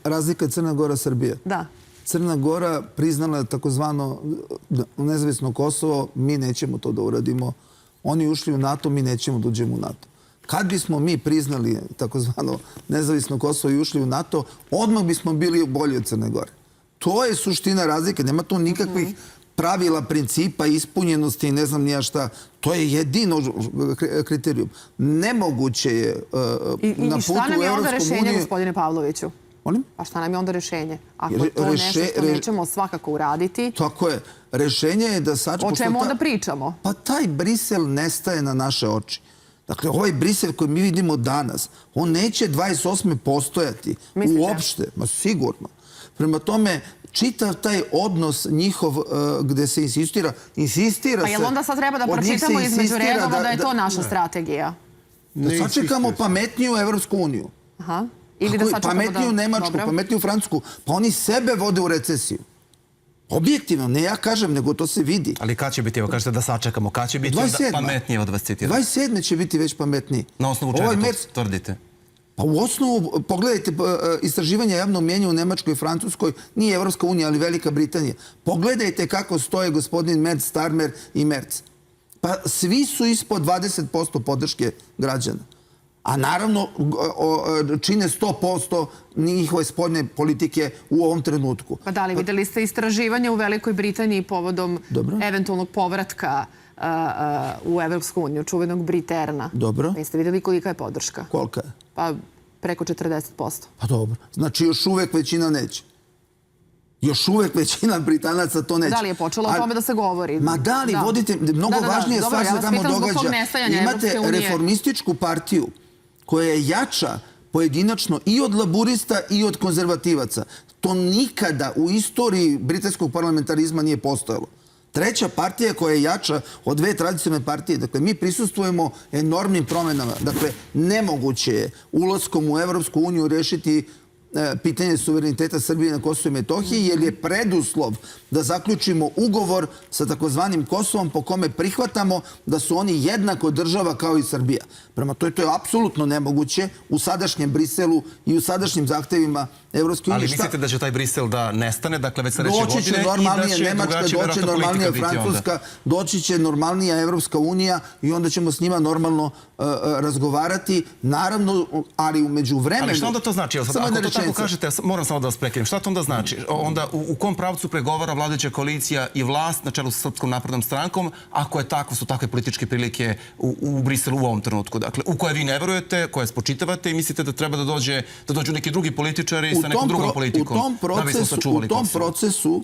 Razlika je Crna Gora-Srbija. Da. Crna Gora priznala je takozvano nezavisno Kosovo, mi nećemo to da uradimo. Oni ušli u NATO, mi nećemo da uđemo u NATO. Kad bismo mi priznali takozvano nezavisno Kosovo i ušli u NATO, odmah bismo bili bolji od Crne Gore. To je suština razlike. Nema tu nikakvih pravila, principa, ispunjenosti i ne znam nija šta. To je jedino kriterijum. Nemoguće je na putu u Evropskom uniju... I šta nam je onda rešenje, gospodine Pavloviću? Molim? Pa šta nam je onda rešenje? Ako je to nešto što nećemo svakako uraditi... Tako je. Rešenje je da sačekamo... O čemu onda pričamo? Pa taj Brisel nestaje na naše oči. Dakle, ovaj Brisel koji mi vidimo danas, on neće 28. postojati uopšte. Ma sigurno. Prema tome, čitav taj odnos njihov gde se insistira se... Pa jel onda sad treba da pročitamo između redova da je to naša strategija? Da sačekamo pametniju Evropsku uniju. Aha. Ili da sačekamo da... Pametniju Nemačku, pametniju Francusku. Pa oni sebe vode u recesiju. Objektivno, ne ja kažem, nego to se vidi. Ali kad će biti, evo kažete da sačekamo, kad će biti pametnije od vas citirati? 27. će biti već pametniji. Na osnovu čega to tvrdite? Pa u osnovu, pogledajte istraživanja javnog mnjenja u Nemačkoj i Francuskoj, nije Evropska unija, ali Velika Britanija. Pogledajte kako stoje gospodin Merz, Starmer i Merz. Pa svi su ispod 20% podrške građana. A naravno čine 100% njihove spoljne politike u ovom trenutku. Pa da li videli ste istraživanje u Velikoj Britaniji povodom eventualnog povratka u Evropsku uniju, čuvenog Briterna? Dobro. Niste videli kolika je podrška? Kolika je? Pa preko 40%. Pa dobro. Znači još uvek većina neće. Još uvek većina Britanaca to neće. Da li je počelo o tome da se govori? Ma da li vodite, mnogo važnije stvar se tamo događa. Imate reformističku partiju koja je jača pojedinačno i od laburista i od konzervativaca. To nikada u istoriji britanskog parlamentarizma nije postojalo. Treća partija koja je jača od dve tradicionalne partije. Dakle, mi prisustvujemo enormnim promenama. Dakle, nemoguće je ulaskom u Evropsku uniju rešiti pitanje suvereniteta Srbije na Kosovo i Metohiji, jer je preduslov da zaključimo ugovor sa takozvanim Kosovom po kome prihvatamo da su oni jednako država kao i Srbija. Prema to je apsolutno nemoguće u sadašnjem Briselu i u sadašnjim zahtevima Evropske unije. Ali mislite da će taj Brisel da nestane, dakle već sledeće godine? Doći će normalnija Nemačka, doći će normalnija Francuska, doći će normalnija Evropska unija i onda ćemo s njima normalno razgovarati. Naravno, ali umeđu vremenu... Ali što onda to znači? Ako to tako kažete, moram samo da vas prekinem. Šta to onda znači? Onda u kom pravcu pregovara vladajuća koalicija i vlast na čelu sa Srpskom naprednom strankom, ako je tako, su takve političke prilike u Briselu u ovom trenutku? Dakle, u koje vi ne verujete, koje spočitavate i mislite da treba da dođu neki drugi političari sa nekom drugom politikom da bi se sačuvali Kosovo? U tom procesu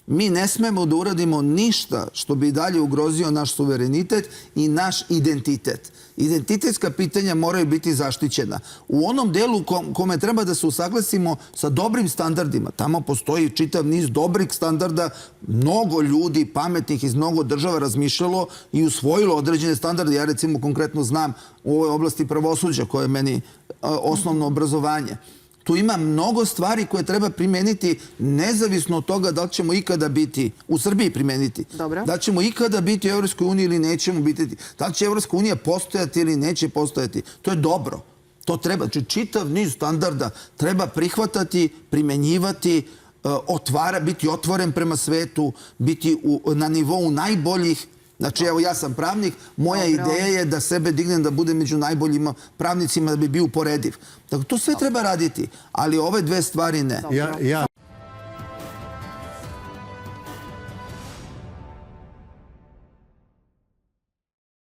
mi ne smemo da uradimo ništa što bi dalje ugrozio naš suverenitet i naš identitet. Identitetska pitanja moraju biti zaštićena. U onom delu kome treba da se usaglasimo sa dobrim standardima, tamo postoji čitav niz dobrih standarda, mnogo ljudi pametnih iz mnogo država razmišljalo i usvojilo određene standarde. Ja recimo konkretno znam u ovoj oblasti pravosuđa koje je meni osnovno obrazovanje. Tu ima mnogo stvari koje treba primeniti nezavisno od toga da li ćemo ikada biti u Srbiji primeniti. Da li ćemo ikada biti u Evropskoj uniji ili nećemo biti. Da li će Evropska unija postojati ili neće postojati. To je dobro. To treba. Znači čitav niz standarda treba prihvatati, primenjivati, biti otvoren prema svetu, biti na nivou najboljih. Znači, evo, ja sam pravnik, moja ideja je da sebe dignem da budem među najboljima pravnicima da bi bio uporediv. Dakle, to sve treba raditi, ali ove dve stvari ne.